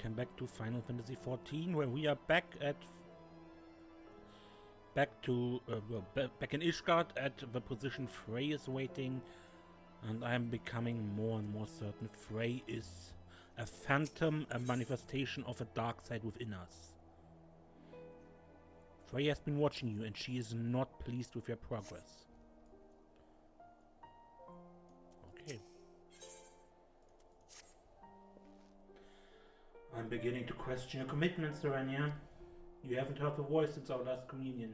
Welcome back to Final Fantasy XIV, where we are back in Ishgard at the position Frey is waiting, and I am becoming more and more certain Frey is a phantom, a manifestation of a dark side within us. Frey has been watching you, and she is not pleased with your progress. Okay. I'm beginning to question your commitment, Serenia. You haven't heard the voice since our last communion,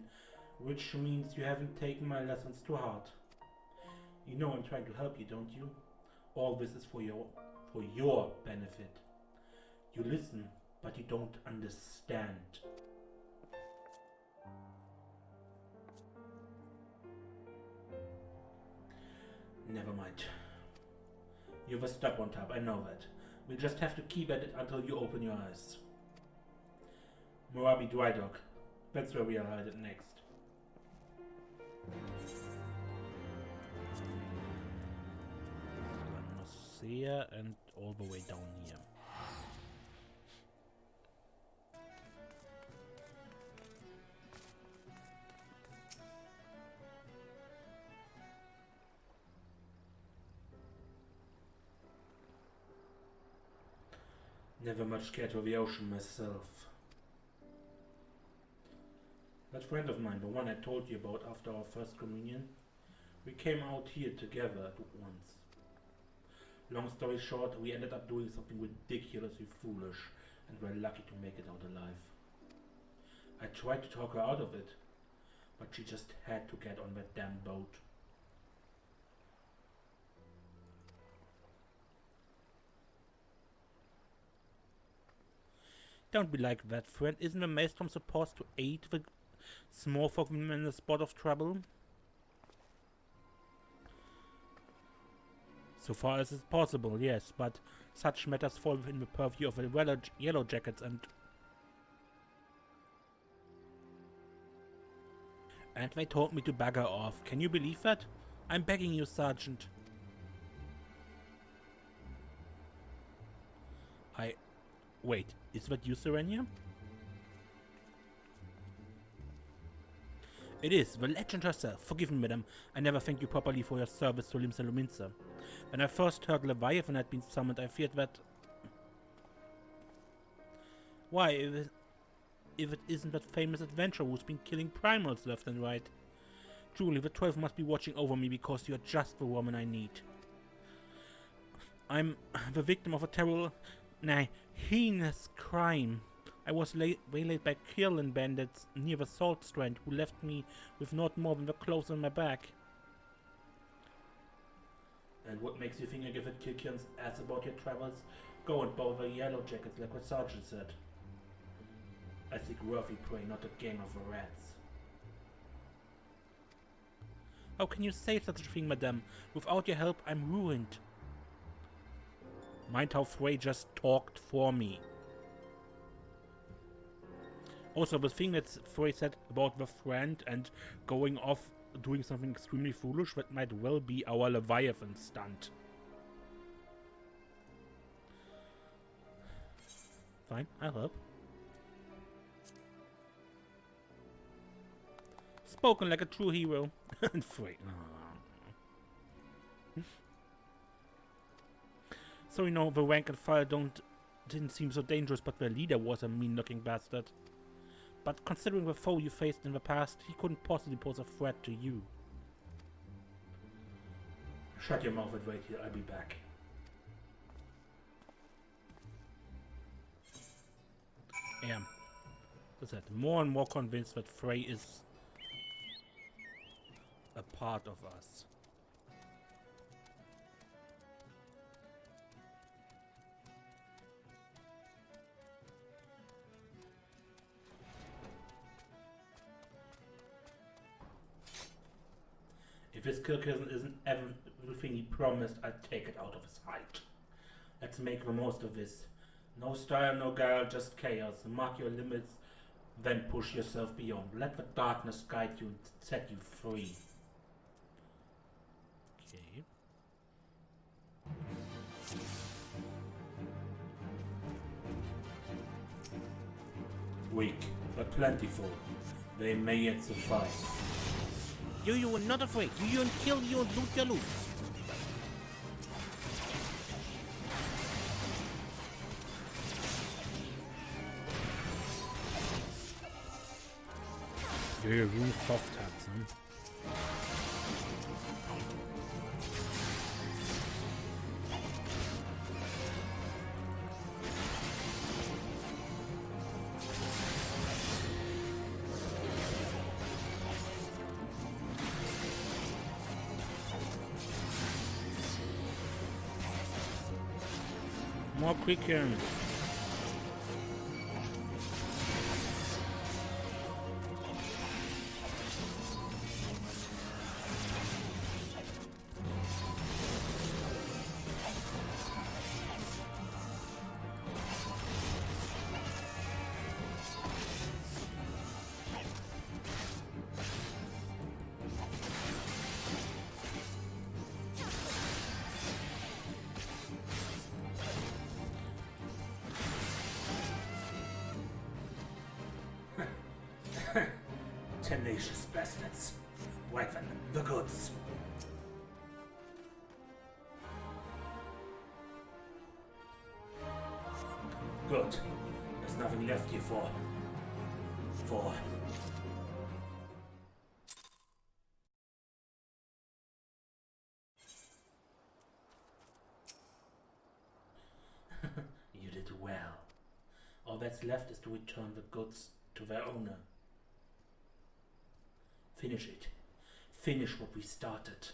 which means you haven't taken my lessons to heart. You know I'm trying to help you, don't you? All this is for your benefit. You listen, but you don't understand. Never mind. You're a stubborn type, I know that. We'll just have to keep at it until you open your eyes. Morabi Dry Dock. That's where we are headed next. Here and all the way down here. Never much cared for the ocean myself. That friend of mine, the one I told you about after our first communion, we came out here together at once. Long story short, we ended up doing something ridiculously foolish, and we're lucky to make it out alive. I tried to talk her out of it, but she just had to get on that damn boat. Don't be like that, friend. Isn't the Maelstrom supposed to aid the small folk in a spot of trouble? So far as it's possible, yes, but such matters fall within the purview of the Yellow Jackets and they told me to bugger off. Can you believe that? I'm begging you, Sergeant. Wait, is that you, Serenia? It is, the legend herself. Forgive me, madam. I never thanked you properly for your service to Limsa Luminsa. When I first heard Leviathan had been summoned, I feared that... Why, if it isn't that famous adventurer who's been killing primals left and right. Truly, the 12 must be watching over me because you're just the woman I need. I'm the victim of a terrible... heinous crime. I was waylaid by Kirlan bandits near the Salt Strand who left me with not more than the clothes on my back. And what makes you think I give a Kirlan's ass about your travels? Go and bow the Yellow Jackets like what Sergeant said. I seek worthy prey, not a gang of rats. How can you say such a thing, madame? Without your help, I'm ruined. Mind how Frey just talked for me. Also, the thing that Frey said about the friend and going off doing something extremely foolish, that might well be our Leviathan stunt. Fine, I'll help. Spoken like a true hero. And Frey. So you know, the rank and file didn't seem so dangerous, but the leader was a mean-looking bastard. But considering the foe you faced in the past, he couldn't possibly pose a threat to you. Shut your mouth and wait here, I'll be back. Yeah. As I said, more and more convinced that Frey is a part of us. If his Kirkison isn't everything he promised, I'll take it out of his hide. Let's make the most of this. No style, no guile, just chaos. Mark your limits, then push yourself beyond. Let the darkness guide you and set you free. Okay. Weak, but plentiful. They may yet suffice. You are not afraid. You and kill you and loot your loot. Do you use soft taps, huh? More quicker. Tenacious bastards. Wyvern, the goods. Good. There's nothing left here for... You did well. All that's left is to return the goods to their owner. Finish it. Finish what we started.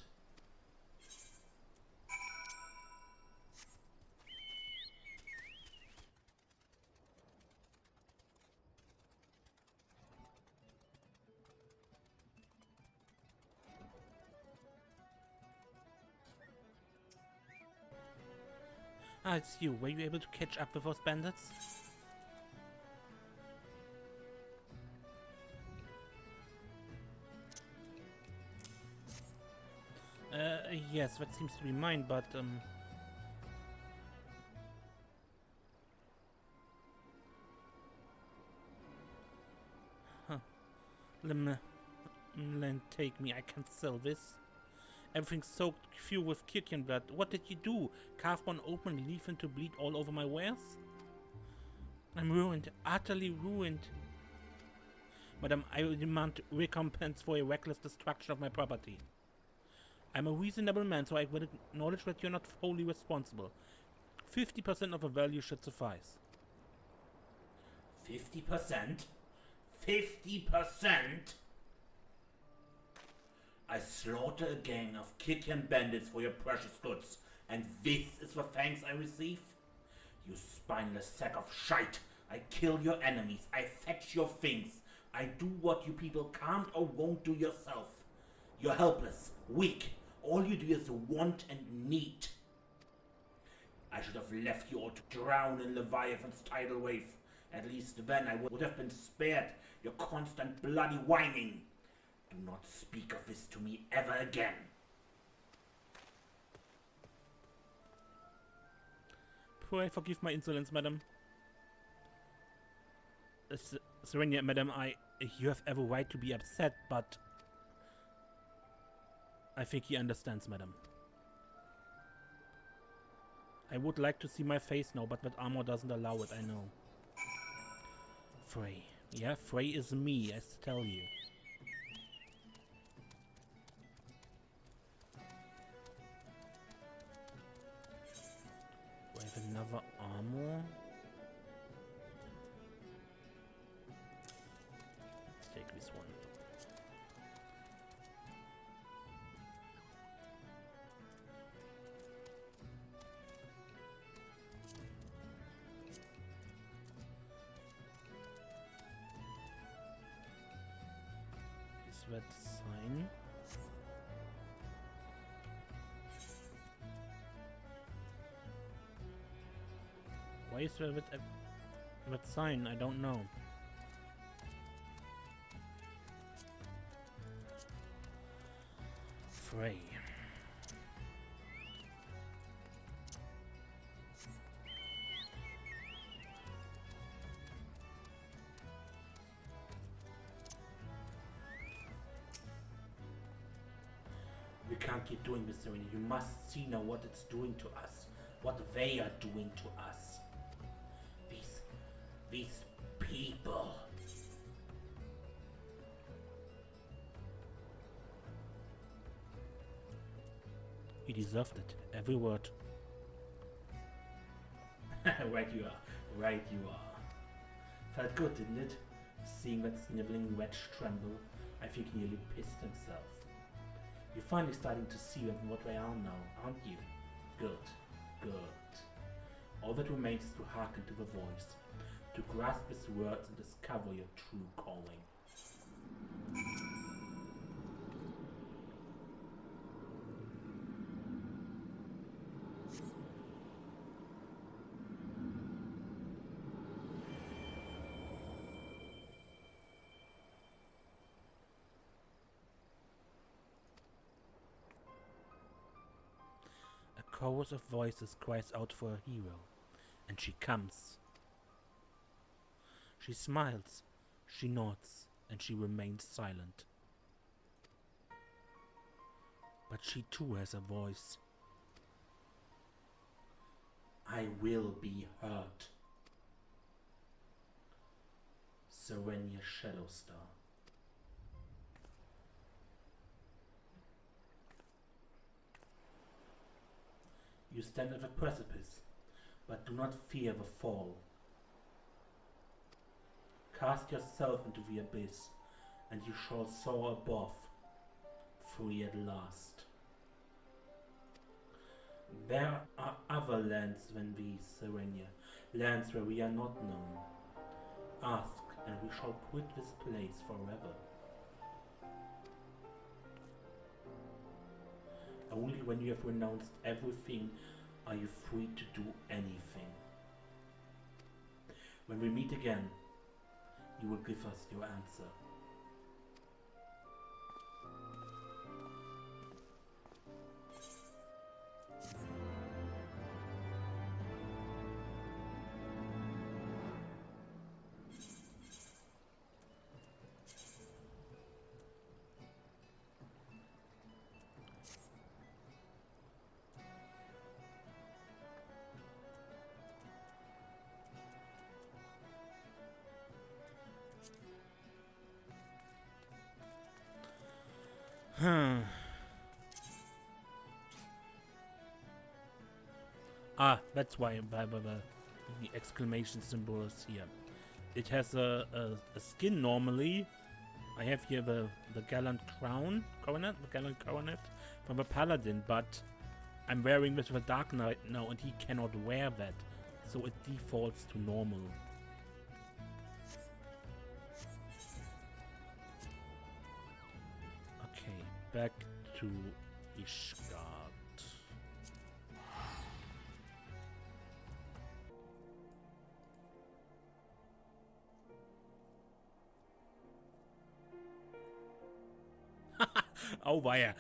Ah, it's you. Were you able to catch up with those bandits? Yes, that seems to be mine, but, Huh. Then take me, I can't sell this. Everything's soaked fuel with Kirkian blood. What did you do? Carve one open and leave him to bleed all over my wares? I'm ruined, utterly ruined. Madam, I will demand recompense for a reckless destruction of my property. I'm a reasonable man, so I will acknowledge that you're not wholly responsible. 50% of the value should suffice. 50%? 50%? I slaughter a gang of Kirkian bandits for your precious goods, and this is the thanks I receive? You spineless sack of shite! I kill your enemies, I fetch your things, I do what you people can't or won't do yourself. You're helpless, weak, all you do is want and need. I should have left you all to drown in Leviathan's tidal wave. At least then I would have been spared your constant bloody whining. Do not speak of this to me ever again. Pray forgive my insolence, madam. Serenia, madam, you have every right to be upset, but I think he understands, madam. I would like to see my face now, but that armor doesn't allow it, I know. Frey. Yeah, Frey is me, I tell you. Do I have another armor? Let's take this one. Is that sign? Why is there that sign? I don't know. Frey. can't keep doing this, Serena. You must see now what it's doing to us. What they are doing to us. These people. You deserved it. Every word. Right you are. Right you are. Felt good, didn't it? Seeing that sniveling wretch tremble, I think he nearly pissed himself. You're finally starting to see them for what they are now, aren't you? Good. Good. All that remains is to hearken to the voice, to grasp its words and discover your true calling. A chorus of voices cries out for a hero, and she comes. She smiles, she nods, and she remains silent. But she too has a voice. I will be hurt. Serenia Shadowstar. You stand at a precipice, but do not fear the fall. Cast yourself into the abyss, and you shall soar above, free at last. There are other lands than these, Serenia, lands where we are not known. Ask, and we shall quit this place forever. Only when you have renounced everything are you free to do anything. When we meet again, you will give us your answer. That's why the exclamation symbol is here. It has a skin normally. I have here the gallant coronet from a paladin, but I'm wearing this with a dark knight now, and he cannot wear that, so it defaults to normal. Okay, back to Ishgard. Oh, yeah.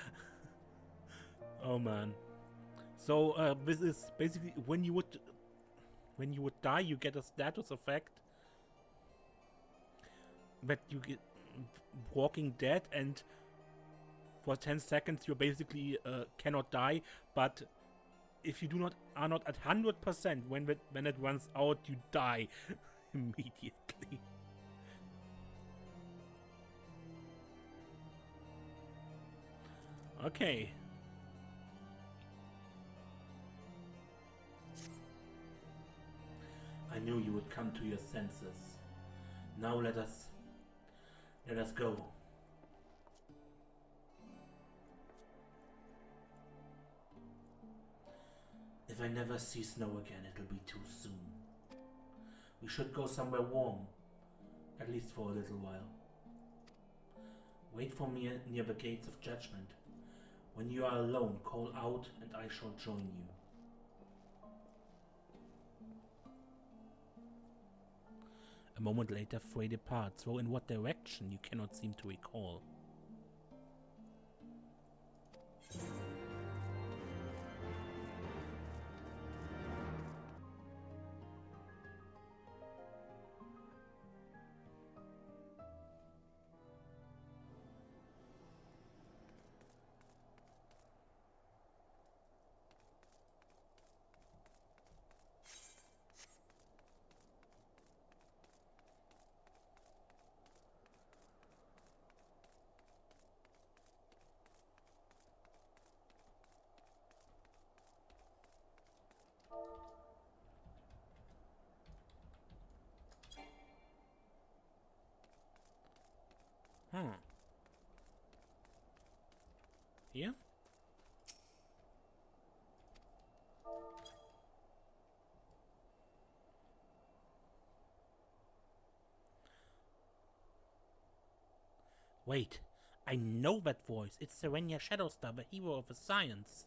Oh man. So this is basically when you would die, you get a status effect that you get Walking Dead, and for 10 seconds you basically cannot die. But if you are not at 100%, when it runs out, you die immediately. Okay. I knew you would come to your senses. Now let us go. If I never see snow again, it'll be too soon. We should go somewhere warm, at least for a little while. Wait for me near the gates of judgment. When you are alone, call out and I shall join you. A moment later, Frey departs, though in what direction you cannot seem to recall. Here? Wait, I know that voice. It's Serenia Shadowstar, the hero of the science.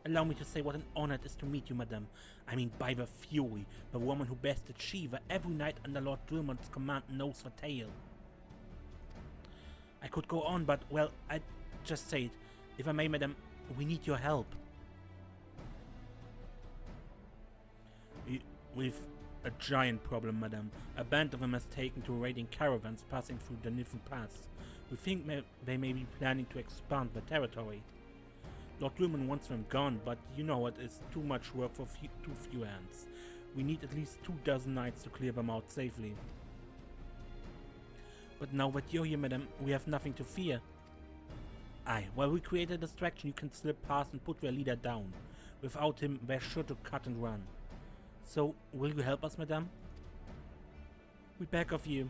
Allow me to say what an honor it is to meet you, madame. I mean, by the Fury, the woman who bested Shiva every night under Lord Drillman's command knows the tale. I could go on, but, well, I'd just say it. If I may, madame, we need your help. We've a giant problem, madame. A band of them has taken to raiding caravans passing through the Niffen Pass. We think they may be planning to expand the territory. Lord Drillman wants them gone, but you know it is too much work for too few hands. We need at least 24 knights to clear them out safely. But now that you're here, madame, we have nothing to fear. Aye, while we create a distraction, you can slip past and put their leader down. Without him, they're sure to cut and run. So, will you help us, madame? We beg of you.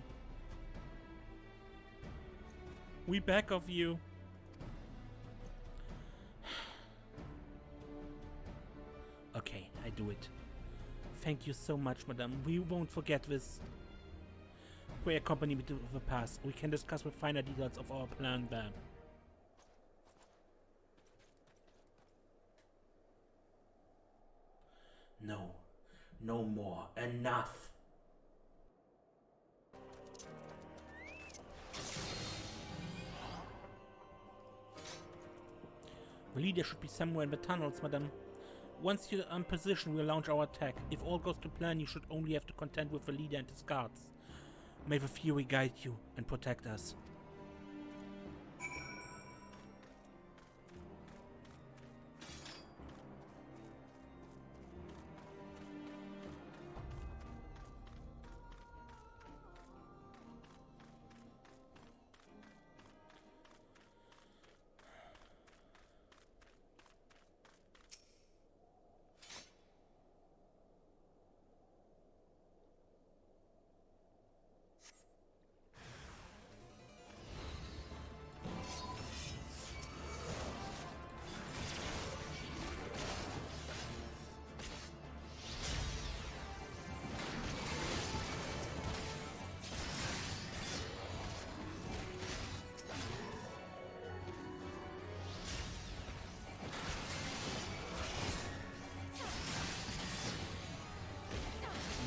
We beg of you. Okay, I do it. Thank you so much, madame. We won't forget this. Pray accompany me to the pass. We can discuss the finer details of our plan there. No. No more. Enough! The leader should be somewhere in the tunnels, madame. Once you're in position, we'll launch our attack. If all goes to plan, you should only have to contend with the leader and his guards. May the Fury guide you and protect us.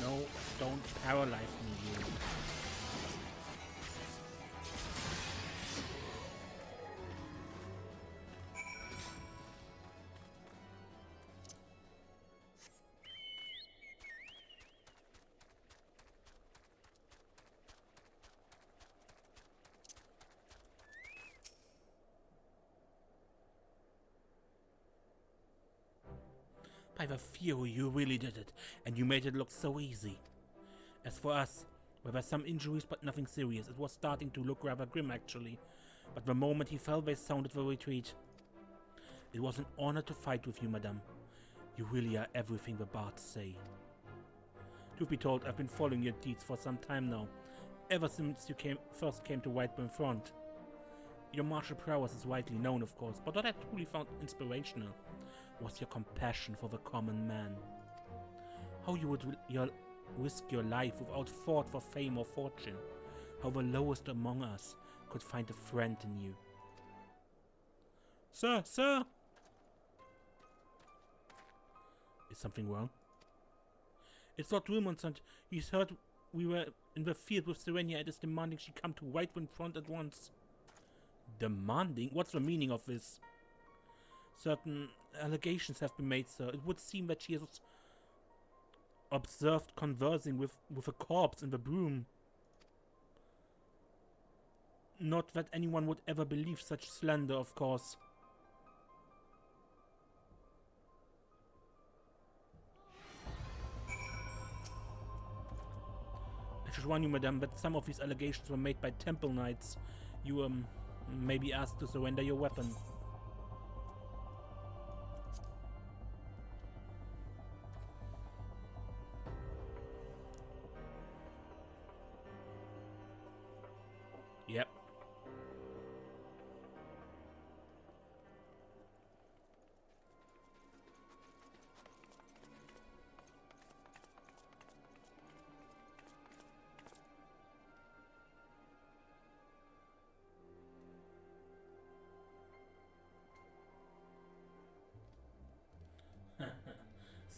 No, don't paralyze me, you. By the Fury, you really did it, and you made it look so easy. As for us, there were some injuries but nothing serious. It was starting to look rather grim, actually. But the moment he fell, they sounded the retreat. It was an honor to fight with you, madame. You really are everything the bards say. Truth be told, I've been following your deeds for some time now, ever since you first came to Whiteburn Front. Your martial prowess is widely known, of course, but what I truly found inspirational was your compassion for the common man. How you would risk your life without thought for fame or fortune. How the lowest among us could find a friend in you. Sir! Is something wrong? It's Lord Wilmonsson. He's heard we were in the field with Serenia and is demanding she come to Whiteburn Front at once. Demanding? What's the meaning of this? Certain allegations have been made, sir. It would seem that she has observed conversing with a corpse in the broom. Not that anyone would ever believe such slander, of course. I should warn you, madame, that some of these allegations were made by temple knights. You, may be asked to surrender your weapon.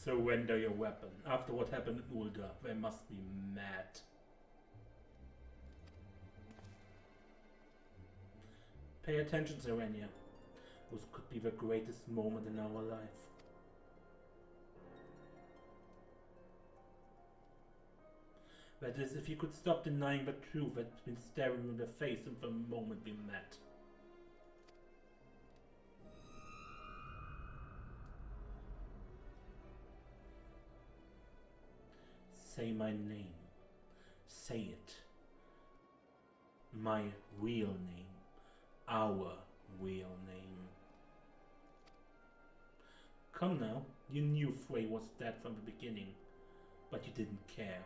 Surrender your weapon. After what happened in Ulda, they must be mad. Pay attention, Serenia. This could be the greatest moment in our life. That is, if you could stop denying the truth that's been staring you in the face since the moment we met. Say my name. Say it. My real name. Our real name. Come now, you knew Frey was dead from the beginning, but you didn't care.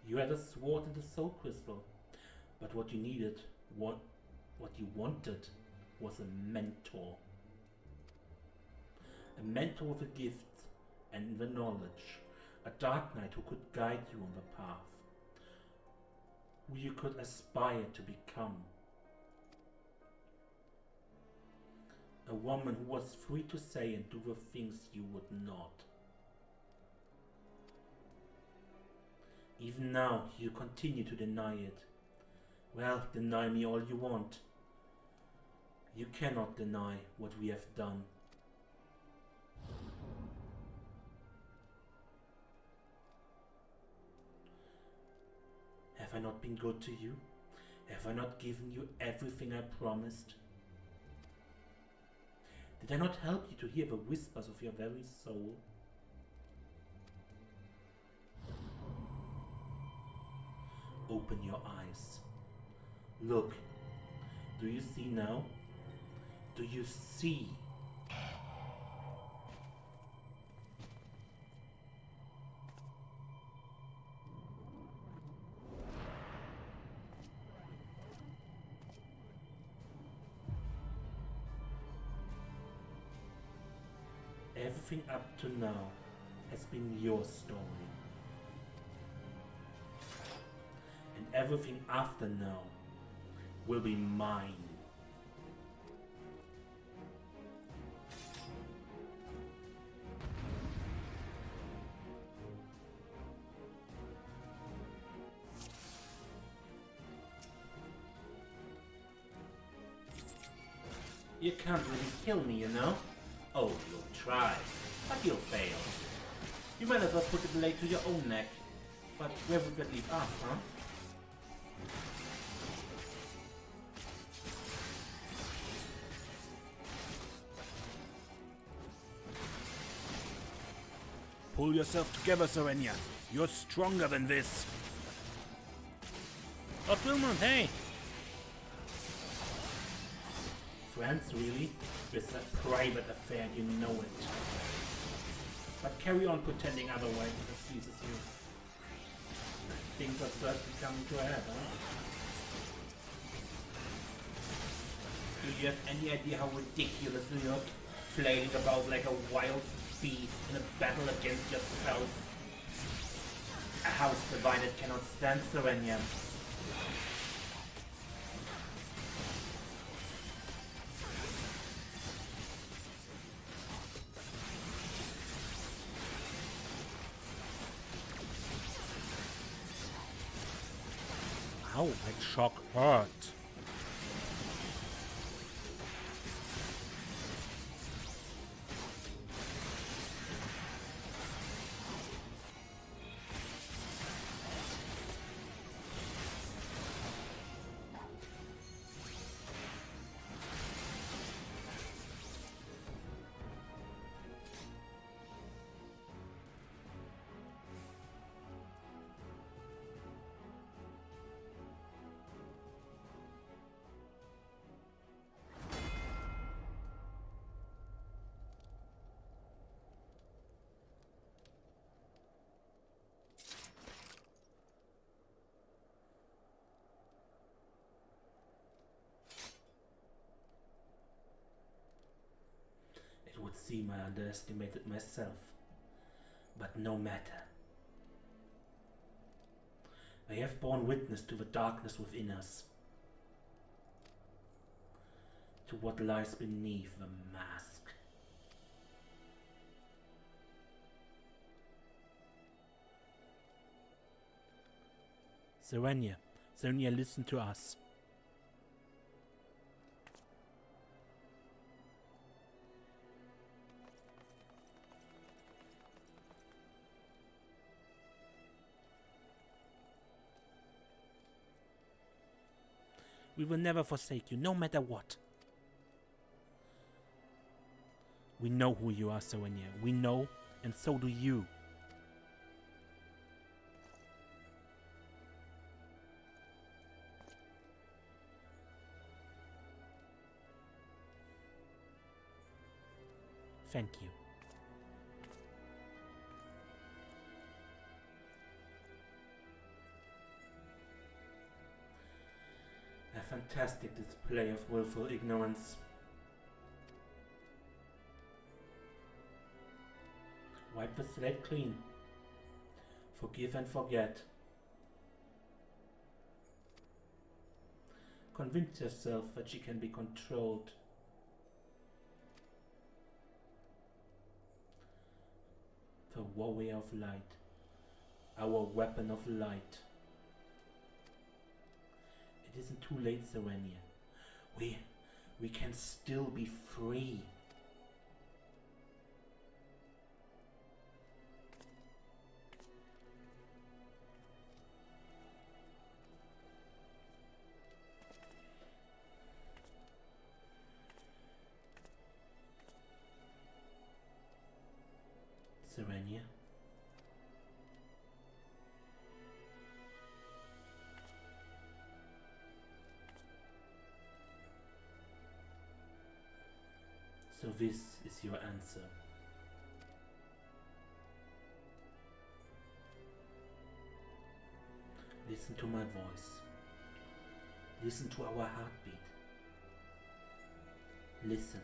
You had a sword and a soul crystal, but what you needed, what you wanted, was a mentor. A mentor with a gift and the knowledge, a dark knight who could guide you on the path, who you could aspire to become. A woman who was free to say and do the things you would not. Even now, you continue to deny it. Well, deny me all you want. You cannot deny what we have done. Have I not been good to you? Have I not given you everything I promised? Did I not help you to hear the whispers of your very soul? Open your eyes. Look. Do you see now? Do you see? Everything up to now has been your story. And everything after now will be mine. You can't really kill me, you know? Oh, you'll try, but you'll fail. You might as well put the blade to your own neck. But where would that leave us, huh? Pull yourself together, Serenia. You're stronger than this. Oh, Wilmot, hey! Friends, really? It's a private affair, you know it. But carry on pretending otherwise if it pleases you. Things are certainly coming to a head, huh? Do you have any idea how ridiculous you look? Flailing about like a wild beast in a battle against yourself. A house divided cannot stand, Serenia. Ow, that shock hurt. It would seem I underestimated myself, but no matter. I have borne witness to the darkness within us, to what lies beneath the mask. Serenia, listen to us. We will never forsake you, no matter what. We know who you are, Serenia. We know, and so do you. Thank you. A fantastic display of willful ignorance. Wipe the slate clean. Forgive and forget. Convince yourself that she can be controlled. The warrior of light. Our weapon of light. It isn't too late, Serenia. We can still be free. Serenia. So this is your answer. Listen to my voice. Listen to our heartbeat. Listen.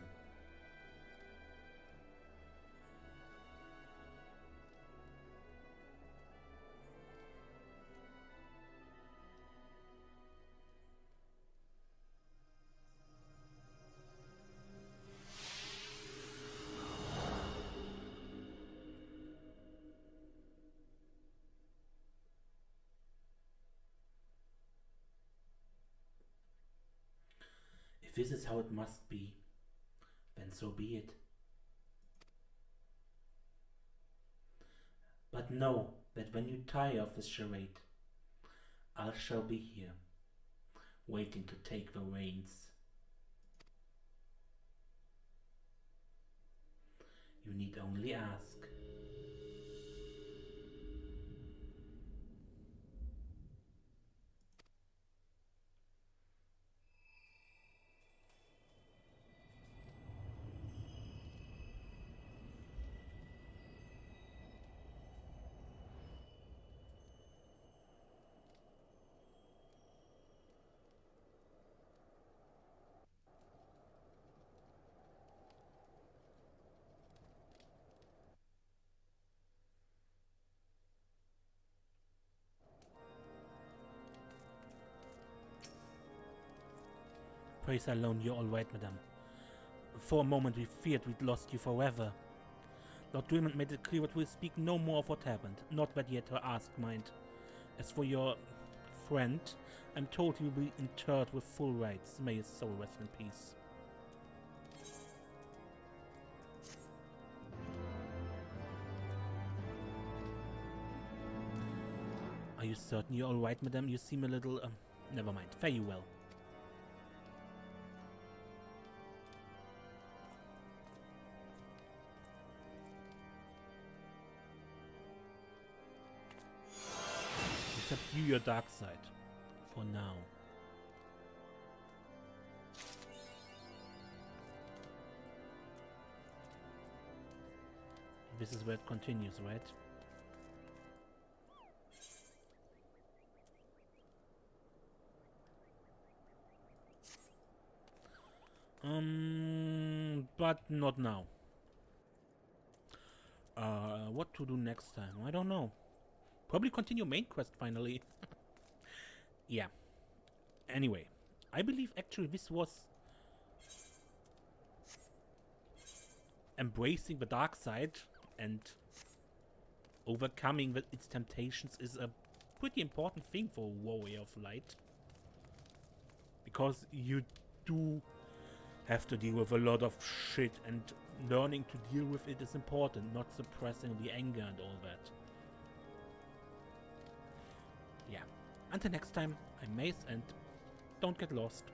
If this is how it must be, then so be it. But know that when you tire of this charade, I shall be here, waiting to take the reins. You need only ask. Praise alone, you're all right, madame. For a moment we feared we'd lost you forever. Lord Drummond made it clear that we'll speak no more of what happened, not that he had to ask, mind. As for your friend, I'm told he will be interred with full rights. May his soul rest in peace. Are you certain you're all right, madame? You seem a little... never mind. Fare you well. Subdue your dark side. For now. This is where it continues, right? But not now. What to do next time? I don't know. Probably continue main quest finally. Yeah. Anyway, I believe actually this was embracing the dark side and overcoming its temptations is a pretty important thing for a warrior of light. Because you do have to deal with a lot of shit, and learning to deal with it is important, not suppressing the anger and all that. Yeah. Until next time, I'm Mace, and don't get lost.